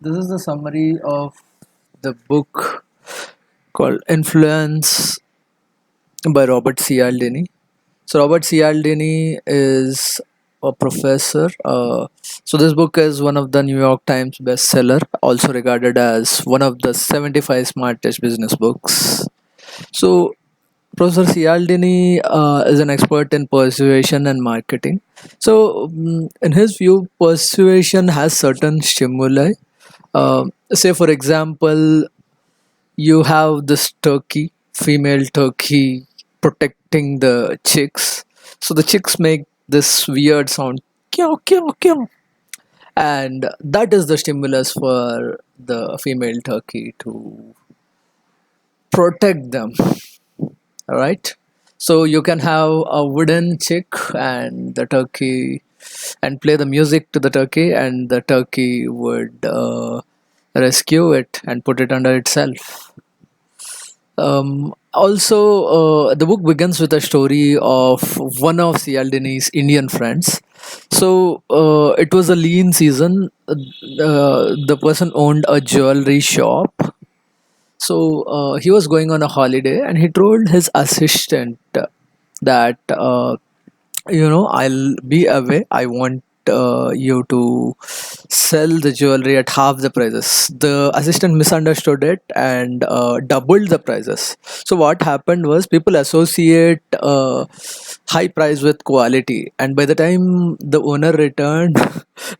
This is the summary of the book called Influence by Robert Cialdini. So Robert Cialdini is a professor. So this book is one of the New York Times bestseller, also regarded as one of the 75 smartest business books. So Professor Cialdini is an expert in persuasion and marketing. So, in his view, persuasion has certain stimuli. Say, for example, you have this turkey, female turkey, protecting the chicks. So the chicks make this weird sound, kyo, kyo, kyo. And that is the stimulus for the female turkey to protect them. All right. So you can have a wooden chick and the turkey and play the music to the turkey, and the turkey would rescue it and put it under itself. The book begins with a story of one of Cialdini's Indian friends. So it was a lean season. The person owned a jewelry shop. So he was going on a holiday, and he told his assistant that I'll be away. I want you to sell the jewelry at half the prices. The assistant misunderstood it and doubled the prices. So what happened was people associate high price with quality, and by the time the owner returned,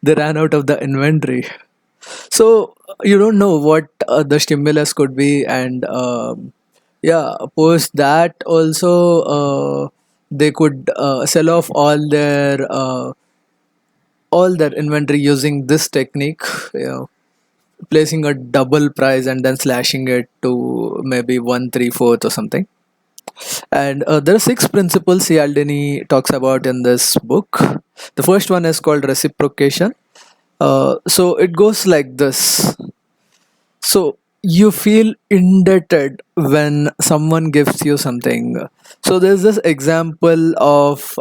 they ran out of the inventory. So you don't know what the stimulus could be, and yeah, post that also they could sell off all their inventory using this technique, you know, placing a double price and then slashing it to maybe one three fourth or something. And there are six principles Cialdini talks about in this book. The first one is called reciprocation. So it goes like this. So you feel indebted when someone gives you something. So there's this example of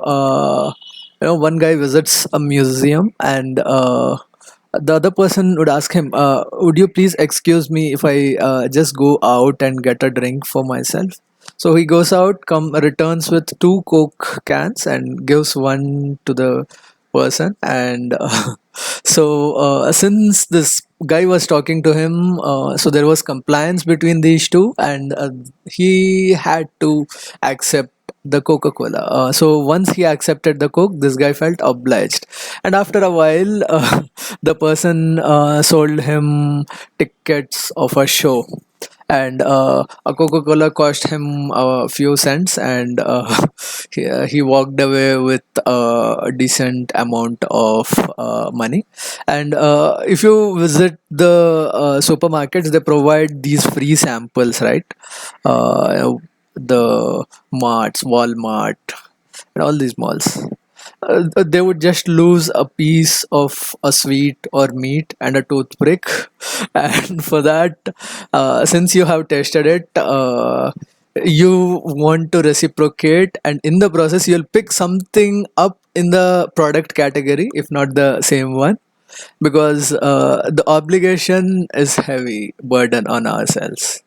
one guy visits a museum, and the other person would ask him, "Would you please excuse me if I just go out and get a drink for myself?" So he goes out, returns with two Coke cans and gives one to the person, and so since this guy was talking to him, so there was compliance between these two, and he had to accept the Coca-Cola. So once he accepted the Coke, this guy felt obliged, and after a while, the person sold him tickets of a show, and a Coca-Cola cost him a few cents, and he walked away with a decent amount of money. And if you visit the supermarkets, they provide these free samples, right? The marts, Walmart, and all these malls. They would just lose a piece of a sweet or meat and a toothpick, and for that, since you have tasted it, you want to reciprocate, and in the process you'll pick something up in the product category, if not the same one, because the obligation is heavy burden on ourselves.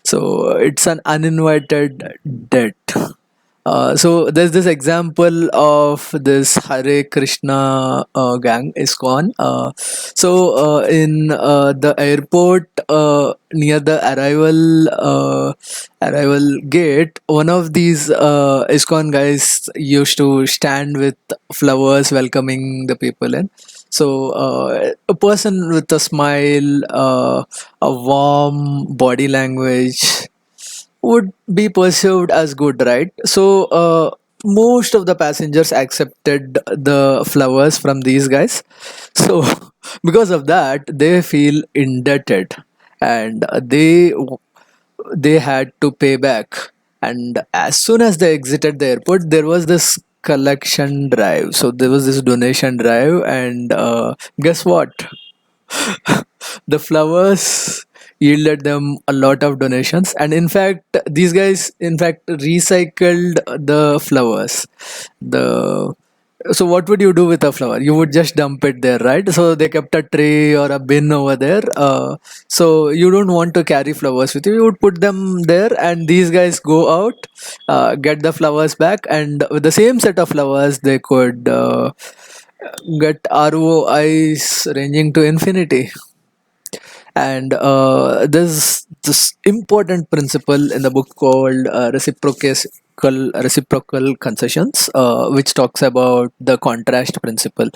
So it's an uninvited debt. So there's this example of this Hare Krishna gang ISKCON. In the airport, near the arrival gate, one of these ISKCON guys used to stand with flowers welcoming the people in. So a person with a smile, a warm body language would be perceived as good, right? So most of the passengers accepted the flowers from these guys. So because of that, they feel indebted, and they had to pay back. And as soon as they exited the airport, there was this collection drive. So there was this donation drive, and guess what? The flowers yielded them a lot of donations, and in fact these guys in fact recycled the flowers. The So what would you do with a flower? You would just dump it there, right? So they kept a tray or a bin over there. So you don't want to carry flowers with you. You would put them there, and these guys go out, get the flowers back, and with the same set of flowers, they could get ROIs ranging to infinity. And there's this important principle in the book called reciprocal concessions, which talks about the contrast principle.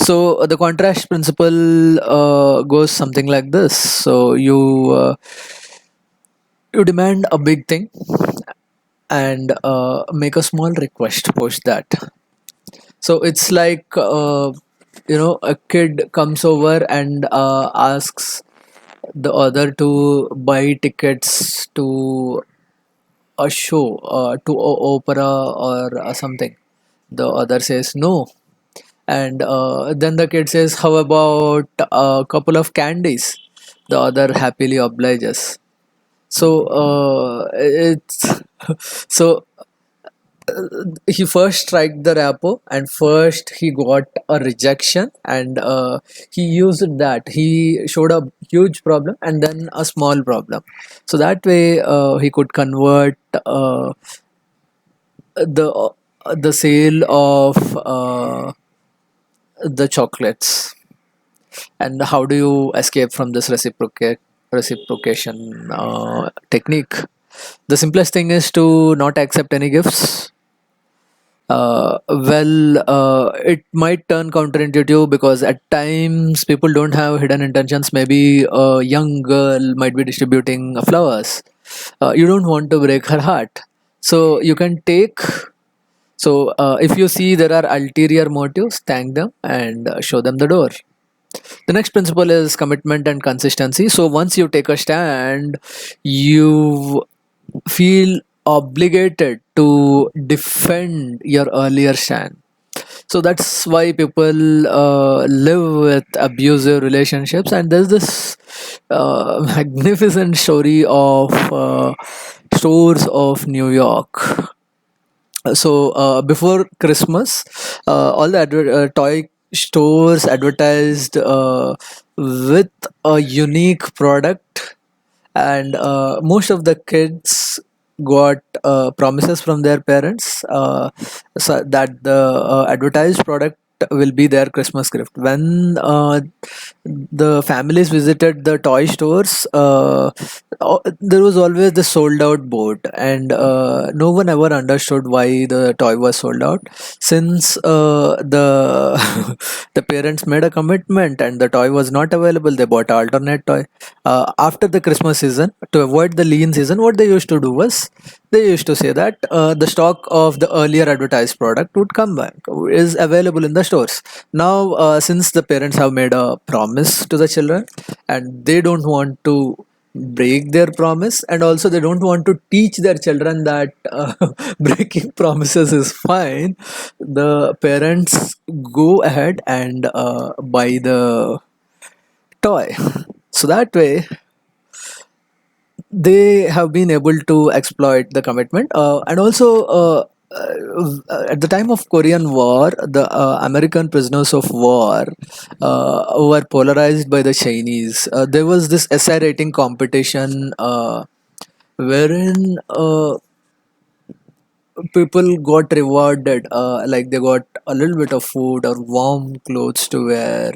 So the contrast principle goes something like this. So you demand a big thing and make a small request post that. So it's like a kid comes over and asks the other to buy tickets to a show, to opera or something. The other says no, and then the kid says, "How about a couple of candies?" The other happily obliges. So it's so he first strike the repo, and first he got a rejection, and he used that. He showed a huge problem and then a small problem, so that way he could convert the sale of the chocolates. And how do you escape from this reciprocation technique? The simplest thing is to not accept any gifts. It might turn counterintuitive because at times people don't have hidden intentions. Maybe a young girl might be distributing flowers. You don't want to break her heart, so you can take. So if you see there are ulterior motives, thank them and show them the door. The next principle is commitment and consistency. So once you take a stand, you feel obligated to defend your earlier stand. So that's why people live with abusive relationships. And there's this magnificent story of stores of New York. So before Christmas, all the toy stores advertised with a unique product, and most of the kids got promises from their parents, so that the advertised product will be their Christmas gift. When the families visited the toy stores, there was always the sold out board, and no one ever understood why the toy was sold out. Since the the parents made a commitment and the toy was not available, they bought an alternate toy. After the Christmas season, to avoid the lean season, what they used to do was they used to say that the stock of the earlier advertised product would come back, is available in the stores. Now, since the parents have made a promise to the children and they don't want to break their promise, and also they don't want to teach their children that breaking promises is fine, the parents go ahead and buy the toy. So that way they have been able to exploit the commitment, and also at the time of Korean War, the American prisoners of war were polarized by the Chinese. There was this essay writing competition, wherein people got rewarded, like they got a little bit of food or warm clothes to wear,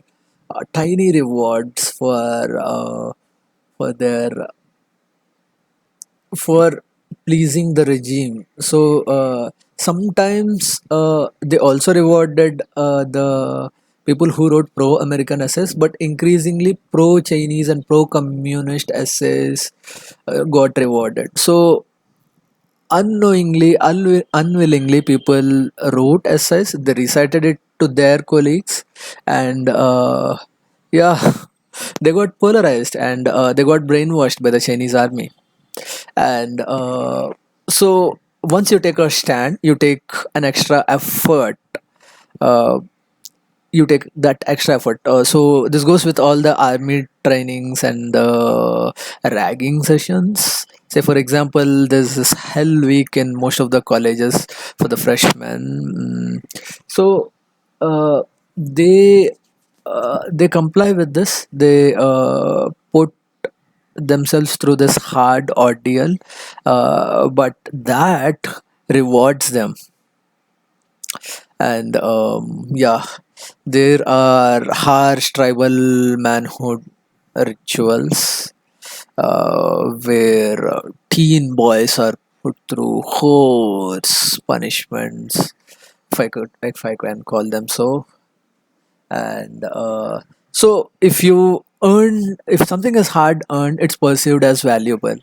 tiny rewards for their for pleasing the regime. So sometimes they also rewarded the people who wrote pro-American essays, but increasingly pro-Chinese and pro-communist essays got rewarded. So unknowingly, unwillingly, people wrote essays. They recited it to their colleagues, and yeah, they got polarized and they got brainwashed by the Chinese army. And so once you take a stand, you take an extra effort. uh, you take that extra effort. So this goes with all the army trainings and the ragging sessions. Say for example, there's this hell week in most of the colleges for the freshmen. So they they comply with this. They put themselves through this hard ordeal, but that rewards them. And yeah, there are harsh tribal manhood rituals where teen boys are put through horse punishments, if I can call them so. And so if something is hard earned, it's perceived as valuable.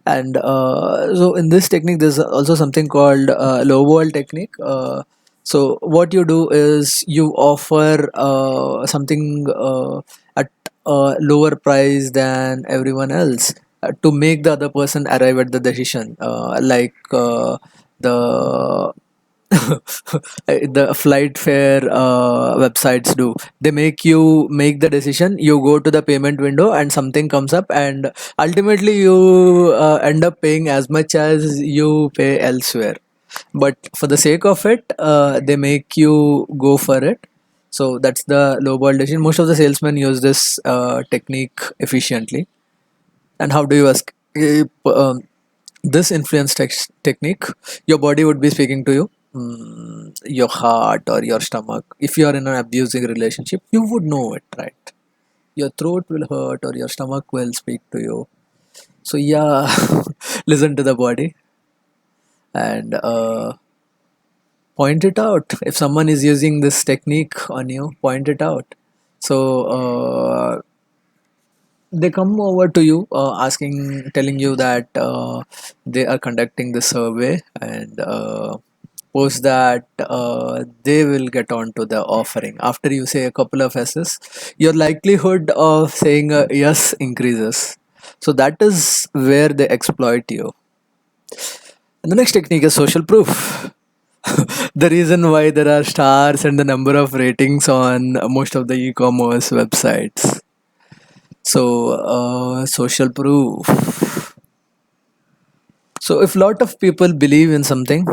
And so in this technique there's also something called low ball technique. So what you do is you offer something at a lower price than everyone else to make the other person arrive at the decision, like the the flight fare websites do. They make you make the decision, you go to the payment window and something comes up, and ultimately you end up paying as much as you pay elsewhere, but for the sake of it they make you go for it. So that's the lowball decision. Most of the salesmen use this technique efficiently. And how do you escape this influence technique? Your body would be speaking to you. Your heart or your stomach. If you are in an abusing relationship, you would know it, right? Your throat will hurt or your stomach will speak to you. So yeah, listen to the body and point it out. If someone is using this technique on you, point it out. So they come over to you telling you that they are conducting the survey, and post that they will get on to the offering. After you say a couple of yeses, your likelihood of saying a yes increases. So that is where they exploit you. And the next technique is social proof. The reason why there are stars and the number of ratings on most of the e-commerce websites. So, social proof. So, if lot of people believe in something,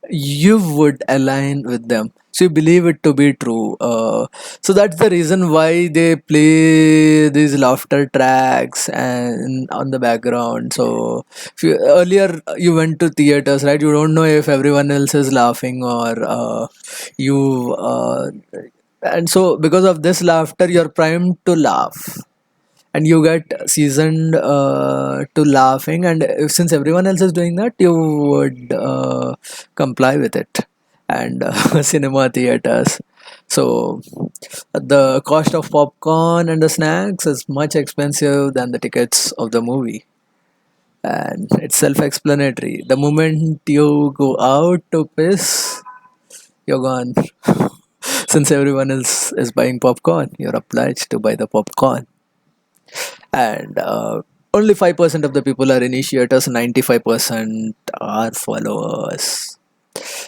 you would align with them. So you believe it to be true. So that's the reason why they play these laughter tracks and on the background. So earlier you went to theaters, right? You don't know if everyone else is laughing or you. And so because of this laughter, you're primed to laugh and you get seasoned to laughing, and since everyone else is doing that, you would comply with it. And cinema theaters, so the cost of popcorn and the snacks is much expensive than the tickets of the movie, and it's self-explanatory. The moment you go out to piss, you're gone. Since everyone else is buying popcorn, you're obliged to buy the popcorn. And only 5% of the people are initiators, 95% are followers.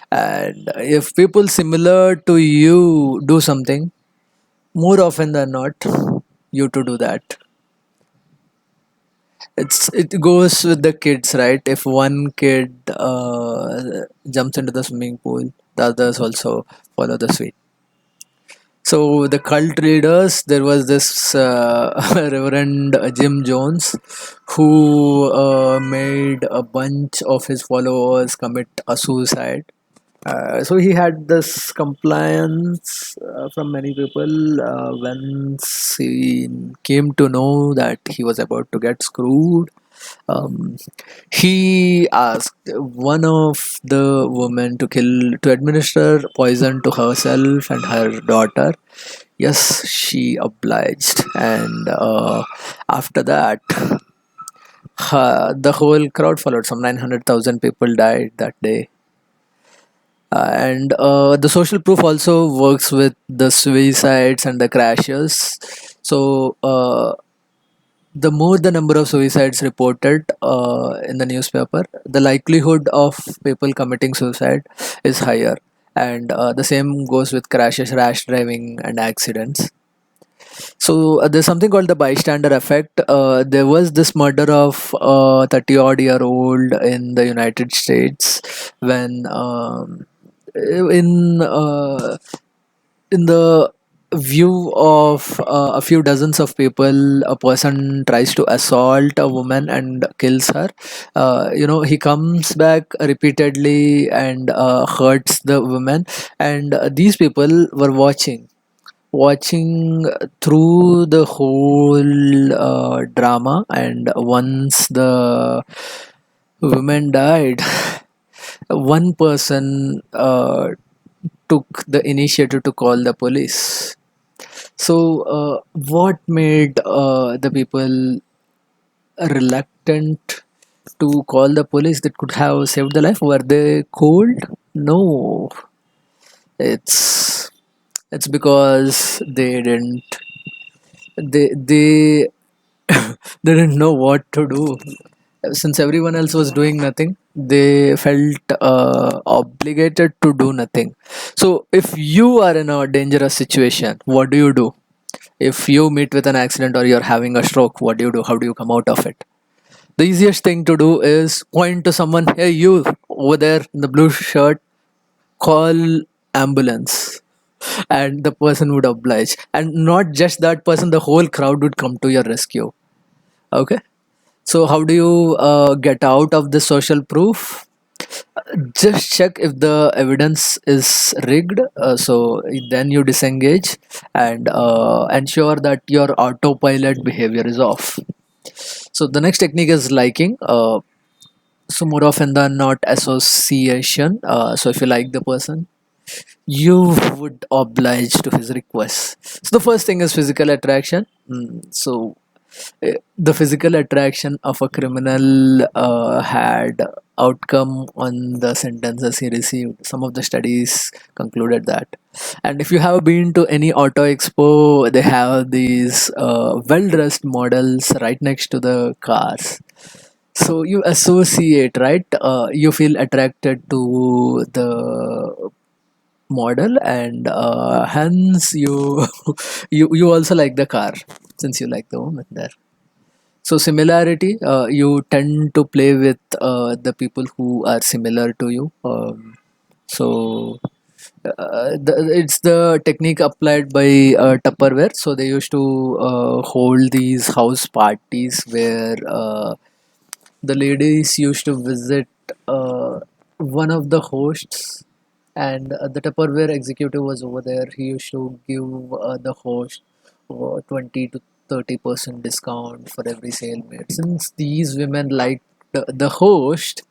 And if people similar to you do something, more often than not you to do that. It goes with the kids, right? If one kid jumps into the swimming pool, the others also follow the suit. So the cult leaders, there was this Reverend Jim Jones, who made a bunch of his followers commit a suicide. So he had this compliance from many people. Once he came to know that he was about to get screwed, um, he asked one of the women to administer poison to herself and her daughter. Yes, she obliged, and after that, the whole crowd followed. Some 900,000 people died that day. And the social proof also works with the suicides and the crashes. So the more the number of suicides reported in the newspaper, the likelihood of people committing suicide is higher. And the same goes with crashes, rash driving, and accidents. So there's something called the bystander effect. There was this murder of a 30 odd year old in the United States when in in the view of a few dozens of people, a person tries to assault a woman and kills her. He comes back repeatedly and hurts the woman, and these people were watching through the whole drama. And once the woman died, one person took the initiative to call the police. So, what made the people reluctant to call the police that could have saved the life? Were they cold? No, it's it's because they they didn't know what to do. Since everyone else was doing nothing, they felt obligated to do nothing. So, if you are in a dangerous situation, what do you do? If you meet with an accident or you're having a stroke, what do you do? How do you come out of it? The easiest thing to do is point to someone, hey, you over there in the blue shirt, call ambulance. And the person would oblige. And not just that person, the whole crowd would come to your rescue. Okay? So, how do you get out of the social proof? Just check if the evidence is rigged. So then you disengage and ensure that your autopilot behavior is off. So the next technique is liking. So more often than not, association. So if you like the person, you would oblige to his request. So the first thing is physical attraction. So the physical attraction of a criminal had outcome on the sentences he received. Some of the studies concluded that. And if you have been to any auto expo, they have these well-dressed models right next to the cars. So you associate, right? You feel attracted to the model, and hence you also like the car since you like the woman there. So similarity, you tend to play with the people who are similar to you. So it's the technique applied by Tupperware. So they used to hold these house parties where the ladies used to visit one of the hosts, and the Tupperware executive was over there. He used to give the host 20 to 30% discount for every sale made. Since these women liked the host,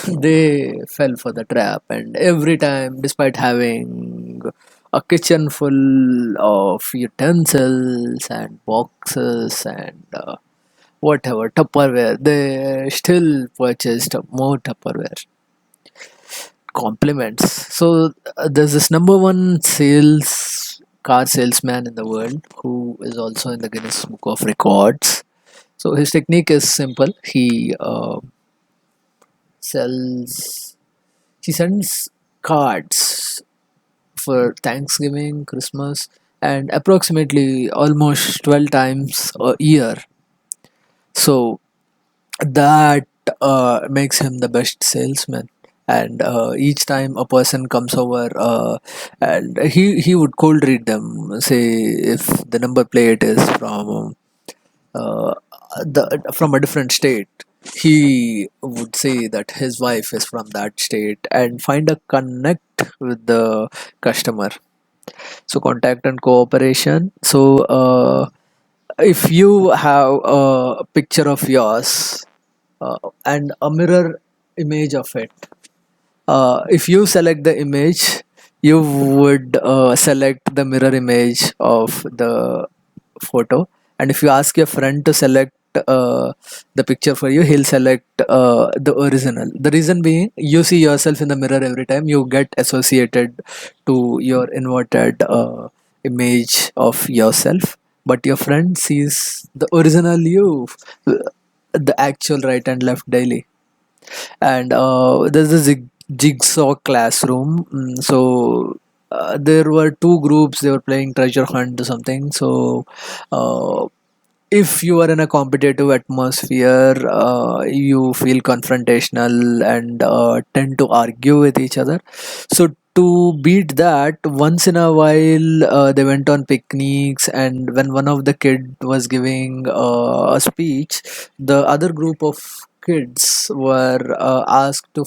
they fell for the trap, and every time, despite having a kitchen full of utensils and boxes and whatever Tupperware, they still purchased more Tupperware. Compliments. So there's this number one sales car salesman in the world who is also in the Guinness Book of Records. So his technique is simple. Sells he sends cards for Thanksgiving, Christmas, and approximately almost 12 times a year. So that makes him the best salesman. And each time a person comes over, and he would cold read them, say if the number plate is uh, from a different state, he would say that his wife is from that state and find a connect with the customer. So contact and cooperation. So if you have a picture of yours and a mirror image of it, if you select the image, you would select the mirror image of the photo. And if you ask your friend to select the picture for you, he'll select the original. The reason being, you see yourself in the mirror every time, you get associated to your inverted image of yourself, but your friend sees the original you, the actual right and left daily. And there's a jigsaw classroom. So there were two groups, they were playing treasure hunt or something. So uh, if you are in a competitive atmosphere, you feel confrontational and tend to argue with each other. So To beat that, once in a while they went on picnics, and when one of the kid was giving a speech, the other group of kids were asked to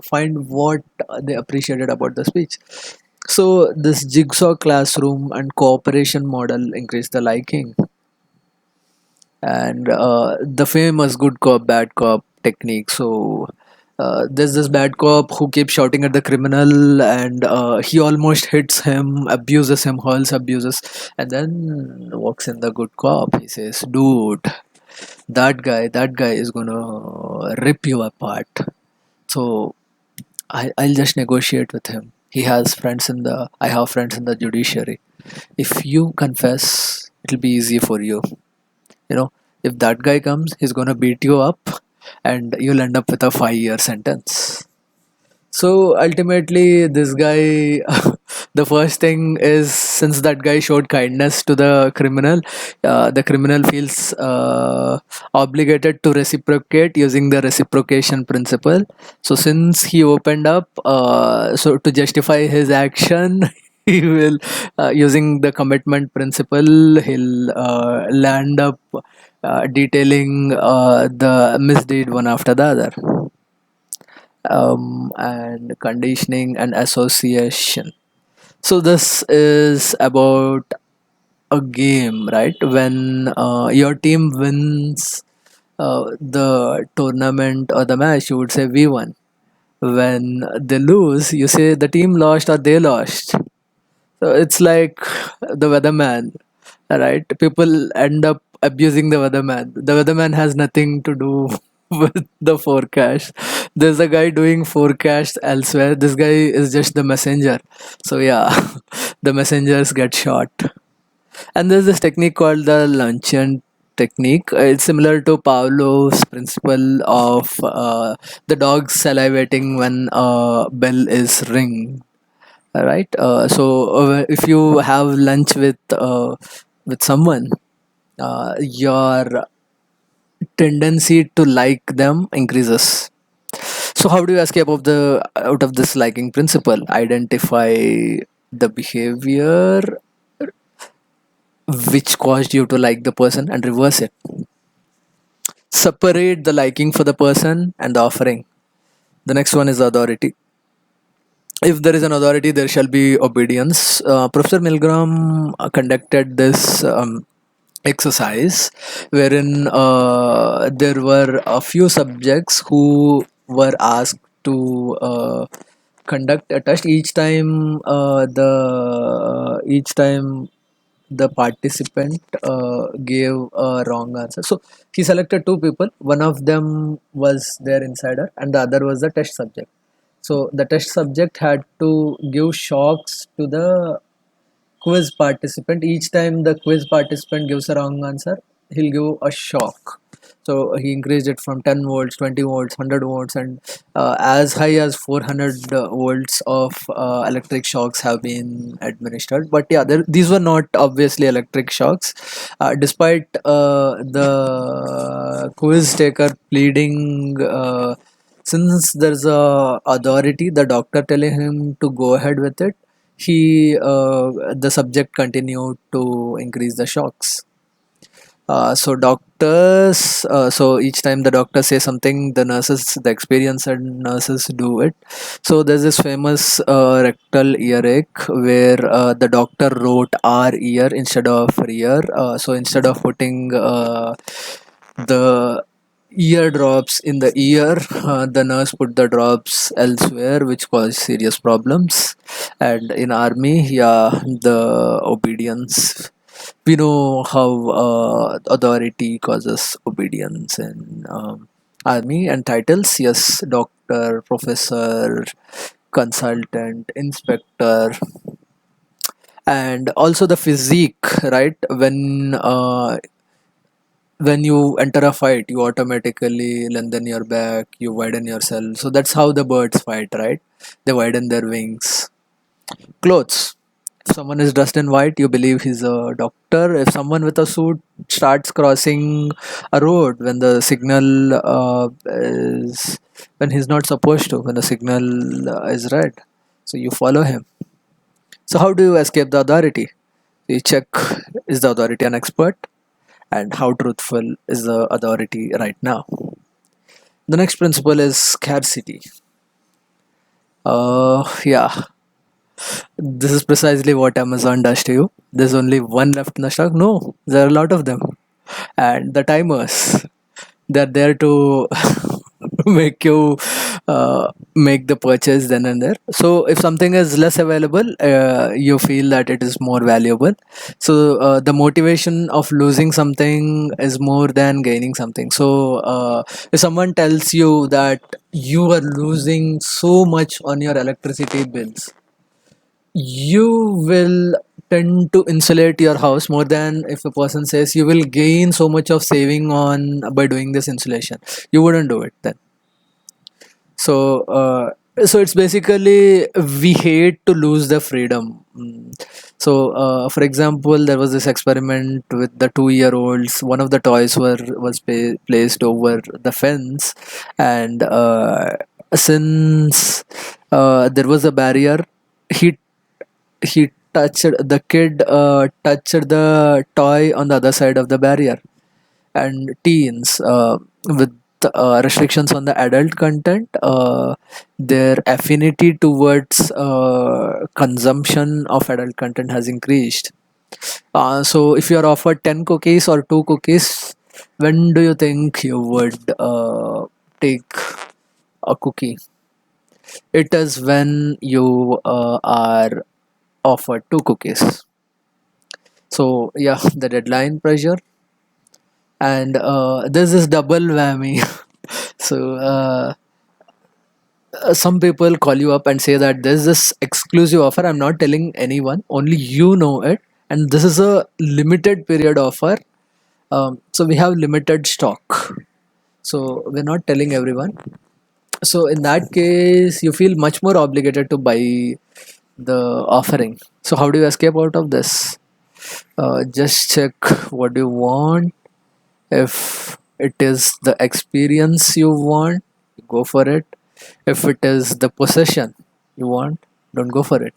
find what they appreciated about the speech. So this jigsaw classroom and cooperation model increased the liking, and the famous good cop bad cop technique. So there's this bad cop who keeps shouting at the criminal, and he almost hits him, abuses him, hurls abuses, and then walks in the good cop. He says, dude, that guy is gonna rip you apart. So I'll just negotiate with him. He has friends in the I have friends in the judiciary. If you confess, it'll be easy for you. You know, if that guy comes, he's gonna beat you up, and you'll end up with a 5 year sentence. So ultimately, this guy, the first thing is, since that guy showed kindness to the criminal feels obligated to reciprocate using the reciprocation principle. So since he opened up, so to justify his action, he will, using the commitment principle, he'll land up detailing the misdeed one after the other. And conditioning and association. So this is about a game, right? When your team wins the tournament or the match, you would say we won. When they lose, you say the team lost or they lost. So it's like the weatherman, right? People end up abusing the weatherman. The weatherman has nothing to do with the forecast. There's a guy doing forecast elsewhere. This guy is just the messenger. So yeah, the messengers get shot. And there's this technique called the luncheon technique. It's similar to Pavlov's principle of the dog salivating when a bell is ring. Right. So if you have lunch with someone, your tendency to like them increases. So how do you escape out of this liking principle? Identify the behavior which caused you to like the person and reverse it. Separate the liking for the person and the offering. The next one is authority. If there is an authority, there shall be obedience. Professor Milgram conducted this exercise wherein there were a few subjects who were asked to conduct a test. Each time the participant gave a wrong answer. So he selected two people. One of them was their insider, and the other was the test subject. So the test subject had to give shocks to the quiz participant. Each time the quiz participant gives a wrong answer, he'll give a shock. So he increased it from 10 volts, 20 volts, 100 volts, and as high as 400 volts of electric shocks have been administered. But yeah, these were not obviously electric shocks. Despite the quiz taker pleading, since there's a authority, the doctor telling him to go ahead with it, the subject continued to increase the shocks. So each time the doctor says something, the experienced nurses do it. So there's this famous rectal earache where the doctor wrote R ear instead of ear. So instead of putting the eardrops in the ear, the nurse put the drops elsewhere, which caused serious problems. And in army, yeah, the obedience, we know how authority causes obedience in army. And titles, yes, doctor, professor, consultant, inspector. And also the physique, right? When you enter a fight, you automatically lengthen your back, you widen yourself. So that's how the birds fight, right? They widen their wings. Clothes. If someone is dressed in white, you believe he's a doctor. If someone with a suit starts crossing a road when the signal is when he's not supposed to, when the signal is red, so you follow him. So how do you escape the authority? You check, is the authority an expert, and how truthful is the authority right now? The next principle is scarcity. Yeah, this is precisely what Amazon does to you. There's only one left in the stock. No, there are a lot of them, and the timers, they're there to make you make the purchase then and there. So if something is less available, you feel that it is more valuable. So the motivation of losing something is more than gaining something. So if someone tells you that you are losing so much on your electricity bills, you will tend to insulate your house more than if a person says you will gain so much of saving on by doing this insulation. You wouldn't do it then. So so it's basically we hate to lose the freedom. So for example, there was this experiment with the 2 year olds. One of the toys was placed over the fence, and since there was a barrier, he he touched the kid touched the toy on the other side of the barrier. And teens with restrictions on the adult content, their affinity towards consumption of adult content has increased. So if you are offered 10 cookies or 2 cookies, when do you think you would take a cookie? It is when you are offered 2 cookies. So yeah, the deadline pressure, and there's this double whammy. So some people call you up and say that there's this exclusive offer. I'm not telling anyone, only you know it, and this is a limited period offer. So we have limited stock. So we're not telling everyone. So in that case, you feel much more obligated to buy the offering. So how do you escape out of this? Just check what you want. If it is the experience you want, go for it. If it is the possession you want, don't go for it.